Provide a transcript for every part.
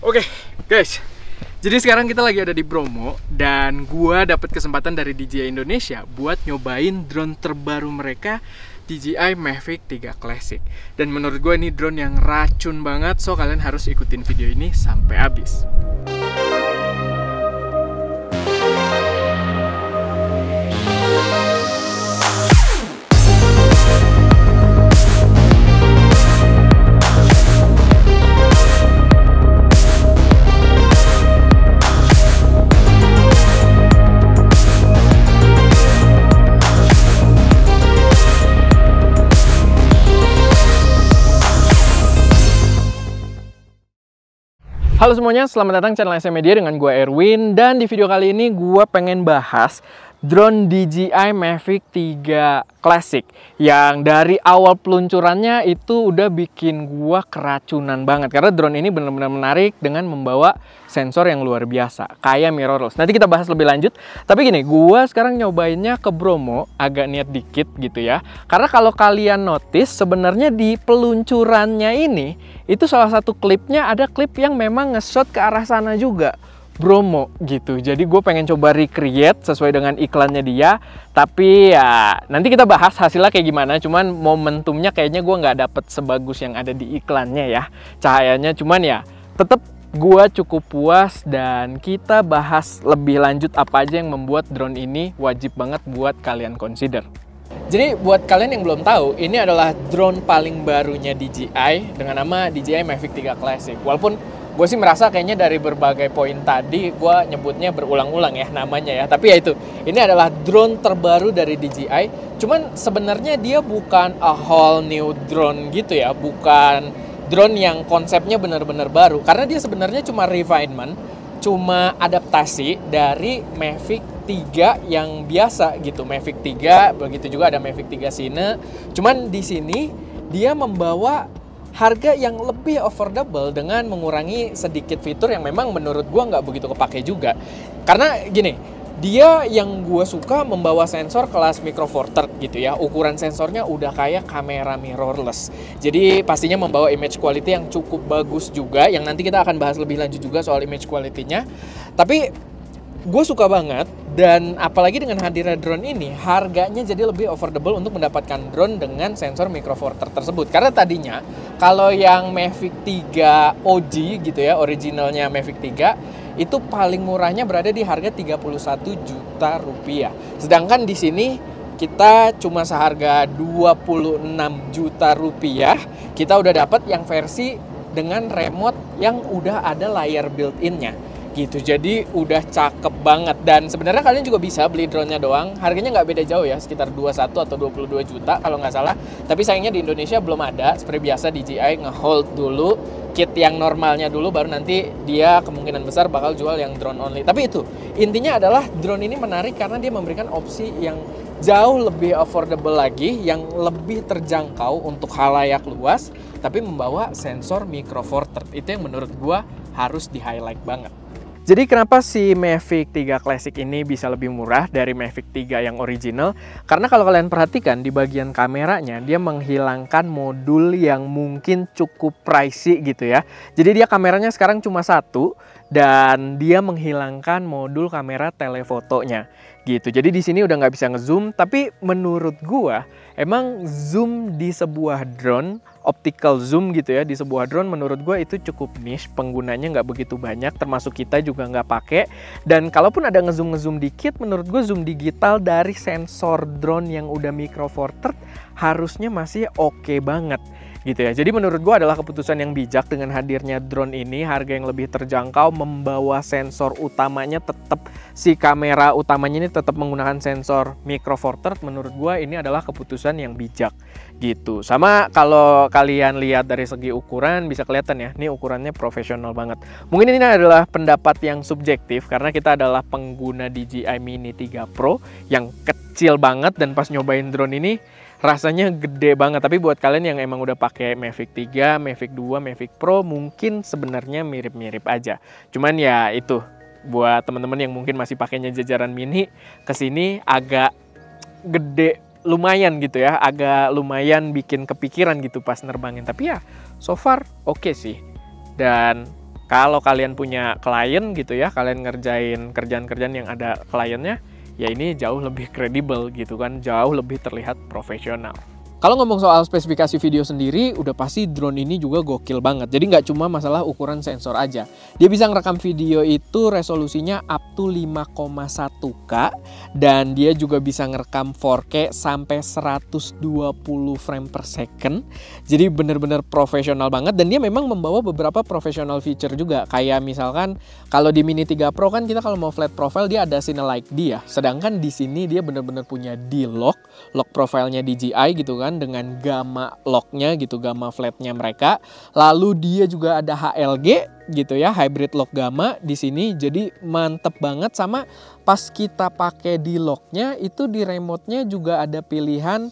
Oke, guys. Jadi sekarang kita lagi ada di Bromo dan gua dapat kesempatan dari DJI Indonesia buat nyobain drone terbaru mereka, DJI Mavic 3 Classic. Dan menurut gue ini drone yang racun banget, so kalian harus ikutin video ini sampai habis. Halo semuanya, selamat datang channel SM Media dengan gue Erwin. Dan di video kali ini gue pengen bahas drone DJI Mavic 3 Classic yang dari awal peluncurannya itu udah bikin gue keracunan banget. Karena drone ini benar-benar menarik dengan membawa sensor yang luar biasa, kayak mirrorless. Nanti kita bahas lebih lanjut. Tapi gini, gue sekarang nyobainnya ke Bromo, agak niat dikit gitu ya. Karena kalau kalian notice, sebenarnya di peluncurannya ini, itu salah satu klipnya ada klip yang memang nge-shot ke arah sana juga, Bromo gitu. Jadi gue pengen coba recreate sesuai dengan iklannya dia. Tapi ya nanti kita bahas hasilnya kayak gimana. Cuman momentumnya kayaknya gue nggak dapet sebagus yang ada di iklannya ya, cahayanya. Cuman ya tetap gue cukup puas. Dan kita bahas lebih lanjut apa aja yang membuat drone ini wajib banget buat kalian consider. Jadi buat kalian yang belum tahu, ini adalah drone paling barunya DJI dengan nama DJI Mavic 3 Classic. Walaupun gue sih merasa kayaknya dari berbagai poin tadi gue nyebutnya berulang-ulang ya namanya ya. Tapi ya itu, ini adalah drone terbaru dari DJI. Cuman sebenarnya dia bukan a whole new drone gitu ya, bukan drone yang konsepnya benar-benar baru. Karena dia sebenarnya cuma refinement, cuma adaptasi dari Mavic 3 yang biasa gitu. Mavic 3, begitu juga ada Mavic 3 Cine. Cuman di sini dia membawa harga yang lebih affordable dengan mengurangi sedikit fitur yang memang menurut gua nggak begitu kepake juga. Karena gini, dia yang gue suka membawa sensor kelas Micro Four Third gitu ya. Ukuran sensornya udah kayak kamera mirrorless. Jadi pastinya membawa image quality yang cukup bagus juga. Yang nanti kita akan bahas lebih lanjut juga soal image quality-nya. Tapi gue suka banget, dan apalagi dengan hadirnya drone ini, harganya jadi lebih affordable untuk mendapatkan drone dengan sensor Micro Four Third tersebut. Karena tadinya, kalau yang Mavic 3 OG gitu ya, originalnya Mavic 3, itu paling murahnya berada di harga 31 juta rupiah. Sedangkan di sini kita cuma seharga 26 juta rupiah, kita udah dapat yang versi dengan remote yang udah ada layar built-in-nya gitu. Jadi udah cakep banget. Dan sebenarnya kalian juga bisa beli drone-nya doang. Harganya nggak beda jauh ya, sekitar 21 atau 22 juta kalau nggak salah. Tapi sayangnya di Indonesia belum ada. Seperti biasa DJI nge-hold dulu kit yang normalnya dulu, baru nanti dia kemungkinan besar bakal jual yang drone only. Tapi itu, intinya adalah drone ini menarik karena dia memberikan opsi yang jauh lebih affordable lagi, yang lebih terjangkau untuk khalayak luas, tapi membawa sensor Micro Four Third. Itu yang menurut gua harus di-highlight banget. Jadi kenapa si Mavic 3 Classic ini bisa lebih murah dari Mavic 3 yang original? Karena kalau kalian perhatikan di bagian kameranya, dia menghilangkan modul yang mungkin cukup pricey gitu ya. Jadi dia kameranya sekarang cuma satu, dan dia menghilangkan modul kamera telefotonya gitu. Jadi di sini udah nggak bisa ngezoom. Tapi menurut gua emang zoom di sebuah drone, optical zoom gitu ya, di sebuah drone menurut gua itu cukup niche, penggunanya nggak begitu banyak, termasuk kita juga nggak pakai. Dan kalaupun ada ngezoom dikit, menurut gua zoom digital dari sensor drone yang udah Micro Four Third harusnya masih oke banget gitu ya. Jadi menurut gue adalah keputusan yang bijak dengan hadirnya drone ini, harga yang lebih terjangkau, membawa sensor utamanya tetap, si kamera utamanya ini tetap menggunakan sensor Micro Four Third. Menurut gue ini adalah keputusan yang bijak gitu. Sama kalau kalian lihat dari segi ukuran bisa kelihatan ya, ini ukurannya profesional banget. Mungkin ini adalah pendapat yang subjektif karena kita adalah pengguna DJI Mini 3 Pro yang kecil banget, dan pas nyobain drone ini rasanya gede banget. Tapi buat kalian yang emang udah pakai Mavic 3, Mavic 2, Mavic Pro, mungkin sebenarnya mirip-mirip aja. Cuman ya itu, buat teman-teman yang mungkin masih pakainya jajaran mini, kesini agak gede lumayan gitu ya, agak lumayan bikin kepikiran gitu pas nerbangin. Tapi ya so far oke sih. Dan Kalau kalian punya klien gitu ya, kalian ngerjain kerjaan-kerjaan yang ada kliennya, ya ini jauh lebih kredibel gitu kan, jauh lebih terlihat profesional. Kalau ngomong soal spesifikasi video sendiri, udah pasti drone ini juga gokil banget. Jadi nggak cuma masalah ukuran sensor aja. Dia bisa ngerekam video itu resolusinya up to 5,1K. Dan dia juga bisa ngerekam 4K sampai 120 frame per second. Jadi bener-bener profesional banget. Dan dia memang membawa beberapa profesional feature juga. Kayak misalkan kalau di Mini 3 Pro kan kita kalau mau flat profile dia ada Cine Like dia. Sedangkan di sini dia bener-bener punya D-Lock. Lock profile-nya DJI gitu kan. Dengan gamma locknya gitu, gamma flatnya mereka. Lalu dia juga ada HLG gitu ya, hybrid lock gamma di sini. Jadi mantep banget. Sama pas kita pakai di locknya itu di remote-nya juga ada pilihan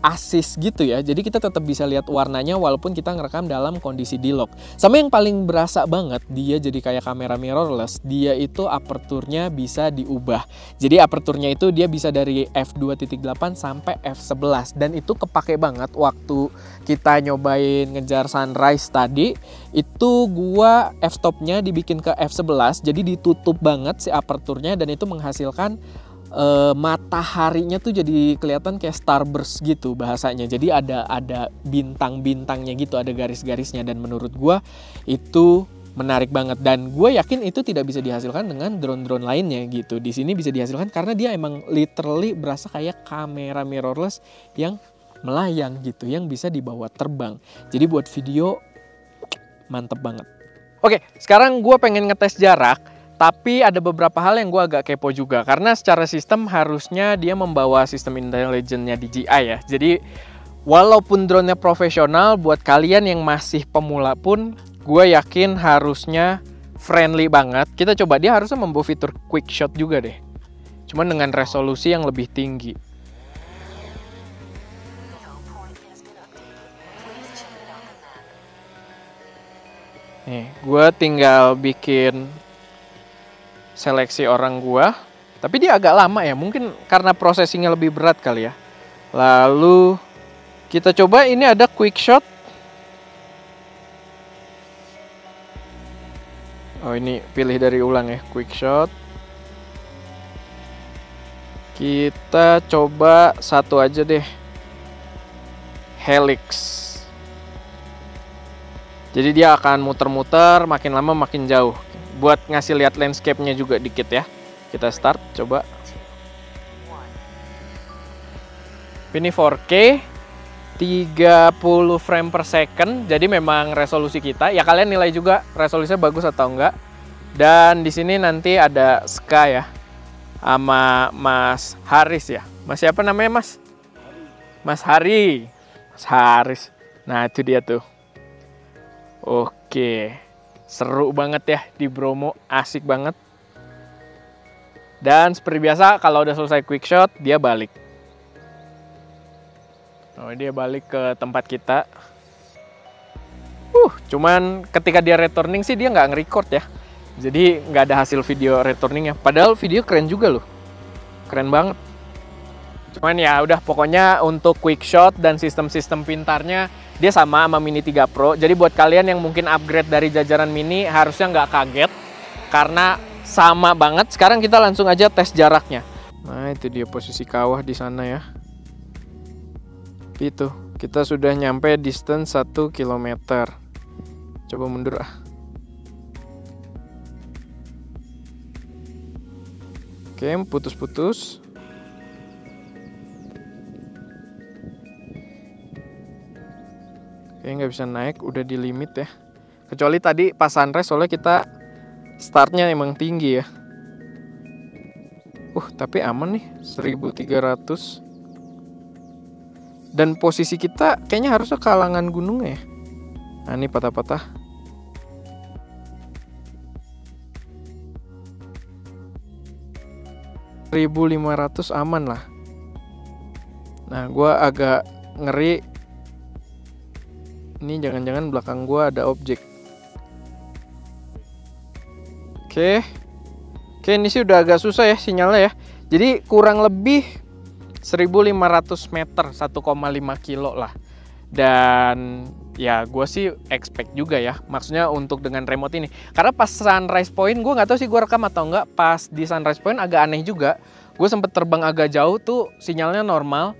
assist gitu ya. Jadi kita tetap bisa lihat warnanya walaupun kita ngerekam dalam kondisi di-lock. Sama yang paling berasa banget, dia jadi kayak kamera mirrorless. Dia itu aperturnya bisa diubah. Jadi aperturnya itu dia bisa dari f2.8 sampai f11. Dan itu kepake banget waktu kita nyobain ngejar sunrise tadi. Itu gua f-stopnya dibikin ke f11. Jadi ditutup banget si aperturnya dan itu menghasilkan mataharinya tuh jadi kelihatan kayak starburst gitu bahasanya. Jadi ada bintang-bintangnya gitu, ada garis-garisnya, dan menurut gua itu menarik banget. Dan gue yakin itu tidak bisa dihasilkan dengan drone-drone lainnya gitu. Di sini bisa dihasilkan karena dia emang literally berasa kayak kamera mirrorless yang melayang gitu, yang bisa dibawa terbang. Jadi buat video mantep banget. Oke, sekarang gue pengen ngetes jarak. Tapi ada beberapa hal yang gue agak kepo juga. Karena secara sistem harusnya dia membawa sistem intelligence-nya DJI ya. Jadi walaupun drone-nya profesional, buat kalian yang masih pemula pun gue yakin harusnya friendly banget. Kita coba, dia harusnya membawa fitur quick shot juga deh. Cuman dengan resolusi yang lebih tinggi. Nih, gue tinggal bikin seleksi orang gua, tapi dia agak lama ya, mungkin karena processingnya lebih berat kali ya. Lalu kita coba, ini ada quick shot. Oh, ini pilih dari ulang ya, quick shot. Kita coba satu aja deh, helix. Jadi dia akan muter-muter, makin lama makin jauh. Buat ngasih lihat landscape-nya juga dikit ya. Kita start, coba. Ini 4K, 30 frame per second. Jadi memang resolusi kita. Ya kalian nilai juga resolusinya bagus atau enggak. Dan di sini nanti ada Ska ya, sama Mas Haris ya. Mas siapa namanya Mas? Mas Hari. Mas Haris. Nah itu dia tuh. Oke. Seru banget ya di Bromo, asik banget. Dan seperti biasa kalau udah selesai quick shot dia balik. Oh, dia balik ke tempat kita. Cuman ketika dia returning sih dia nggak nge-record ya. Jadi nggak ada hasil video returningnya. Padahal video keren juga loh, keren banget. Cuman ya udah, pokoknya untuk quick shot dan sistem-sistem pintarnya dia sama Mini 3 Pro. Jadi buat kalian yang mungkin upgrade dari jajaran Mini harusnya nggak kaget karena sama banget. Sekarang kita langsung aja tes jaraknya. Nah itu dia posisi kawah di sana ya. Itu kita sudah nyampe distance 1 km. Coba mundur ah. Oke, putus-putus. Kayaknya nggak bisa naik, udah di limit ya. Kecuali tadi pas sunrise, soalnya kita startnya emang tinggi ya. Tapi aman nih, 1300. Dan posisi kita kayaknya harusnya kalangan gunung ya. Nah ini patah-patah. (1.500) aman lah. Nah gua agak ngeri. Ini jangan-jangan belakang gua ada objek. Oke, ini sih udah agak susah ya sinyalnya ya. Jadi kurang lebih 1.500 meter, 1,5 kilo lah. Dan ya gue sih expect juga ya, maksudnya untuk dengan remote ini. Karena pas Sunrise Point, gue nggak tahu sih gue rekam atau enggak, pas di Sunrise Point agak aneh juga. Gue sempet terbang agak jauh tuh sinyalnya normal.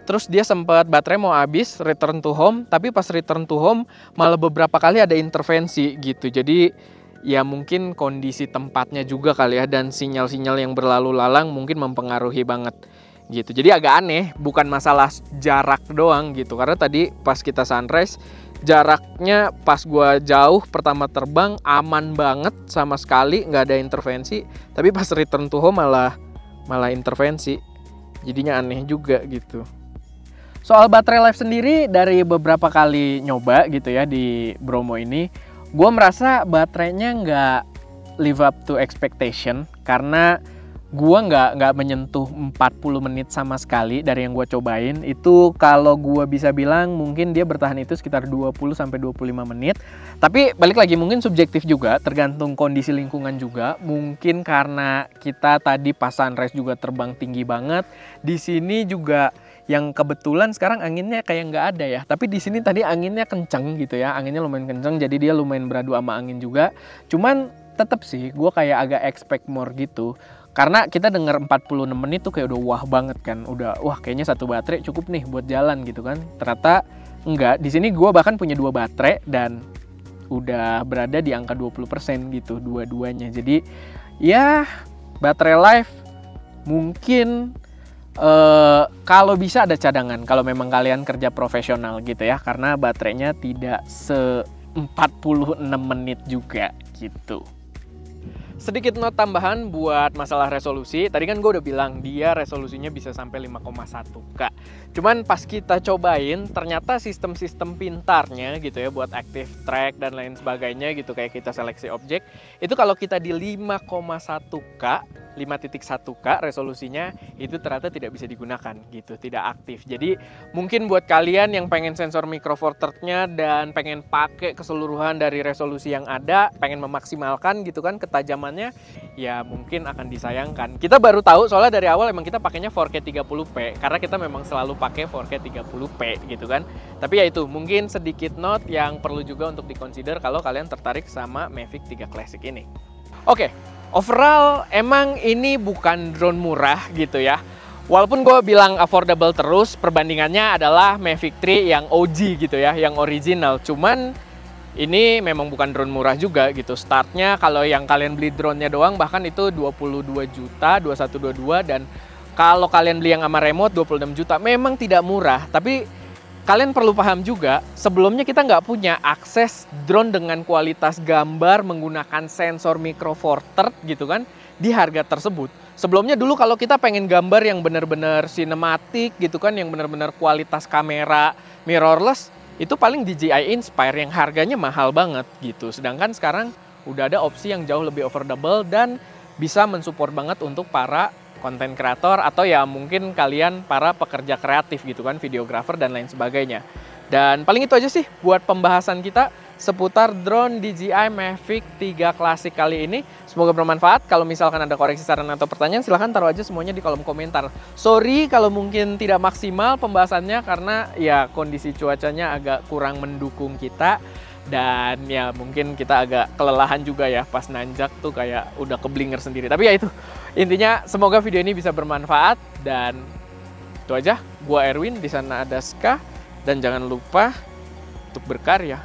Terus dia sempat baterai mau habis, return to home. Tapi pas return to home malah beberapa kali ada intervensi gitu. Jadi ya mungkin kondisi tempatnya juga kali ya, dan sinyal-sinyal yang berlalu lalang mungkin mempengaruhi banget gitu. Jadi agak aneh, bukan masalah jarak doang gitu. Karena tadi pas kita sunrise, jaraknya pas gua jauh pertama terbang aman banget, sama sekali nggak ada intervensi. Tapi pas return to home malah intervensi. Jadinya aneh juga gitu. Soal baterai life sendiri, dari beberapa kali nyoba gitu ya di Bromo ini, gue merasa baterainya nggak live up to expectation, karena gue nggak menyentuh 40 menit sama sekali dari yang gue cobain. Itu kalau gue bisa bilang mungkin dia bertahan itu sekitar 20-25 menit. Tapi balik lagi, mungkin subjektif juga, tergantung kondisi lingkungan juga. Mungkin karena kita tadi pas sunrise juga terbang tinggi banget. Di sini juga yang kebetulan sekarang anginnya kayak nggak ada ya, tapi di sini tadi anginnya kenceng gitu ya, anginnya lumayan kenceng, jadi dia lumayan beradu sama angin juga. Cuman tetap sih gue kayak agak expect more gitu, karena kita denger 46 menit tuh kayak udah wah banget kan, udah wah kayaknya satu baterai cukup nih buat jalan gitu kan. Ternyata enggak, di sini gue bahkan punya 2 baterai dan udah berada di angka 20% gitu dua-duanya. Jadi ya baterai life mungkin kalau bisa ada cadangan, kalau memang kalian kerja profesional gitu ya, karena baterainya tidak se 46 menit juga gitu. Sedikit note tambahan buat masalah resolusi. Tadi kan gue udah bilang dia resolusinya bisa sampai 5,1K. Cuman pas kita cobain, ternyata sistem-sistem pintarnya gitu ya buat active track dan lain sebagainya gitu, kayak kita seleksi objek, itu kalau kita di 5,1K, 5.1K resolusinya, itu ternyata tidak bisa digunakan gitu, tidak aktif. Jadi mungkin buat kalian yang pengen sensor Micro Four Third-nya dan pengen pakai keseluruhan dari resolusi yang ada, pengen memaksimalkan gitu kan ketajamannya, ya mungkin akan disayangkan. Kita baru tahu soalnya dari awal emang kita pakainya 4K 30p, karena kita memang selalu pakai 4K 30p gitu kan. Tapi ya itu mungkin sedikit note yang perlu juga untuk dikonsider kalau kalian tertarik sama Mavic 3 Classic ini. Oke, overall emang ini bukan drone murah gitu ya. Walaupun gue bilang affordable terus, perbandingannya adalah Mavic 3 yang OG gitu ya, yang original. Cuman ini memang bukan drone murah juga gitu. Startnya kalau yang kalian beli drone-nya doang bahkan itu 22 juta, 2122, dan kalau kalian beli yang sama remote 26 juta. Memang tidak murah, tapi kalian perlu paham juga, sebelumnya kita nggak punya akses drone dengan kualitas gambar menggunakan sensor Micro Four Third gitu kan, di harga tersebut. Sebelumnya dulu kalau kita pengen gambar yang benar-benar sinematik gitu kan, yang benar-benar kualitas kamera mirrorless, itu paling DJI Inspire yang harganya mahal banget gitu. Sedangkan sekarang udah ada opsi yang jauh lebih affordable dan bisa mensupport banget untuk para konten kreator atau ya mungkin kalian para pekerja kreatif gitu kan, videografer dan lain sebagainya. Dan paling itu aja sih buat pembahasan kita seputar drone DJI Mavic 3 Classic kali ini. Semoga bermanfaat. Kalau misalkan ada koreksi, saran atau pertanyaan, silahkan taruh aja semuanya di kolom komentar. Sorry kalau mungkin tidak maksimal pembahasannya karena ya kondisi cuacanya agak kurang mendukung kita. Dan ya mungkin kita agak kelelahan juga ya pas nanjak tuh kayak udah keblinger sendiri. Tapi ya itu, intinya semoga video ini bisa bermanfaat. Dan itu aja, gua Erwin, di sana ada Ska. Dan jangan lupa untuk berkarya.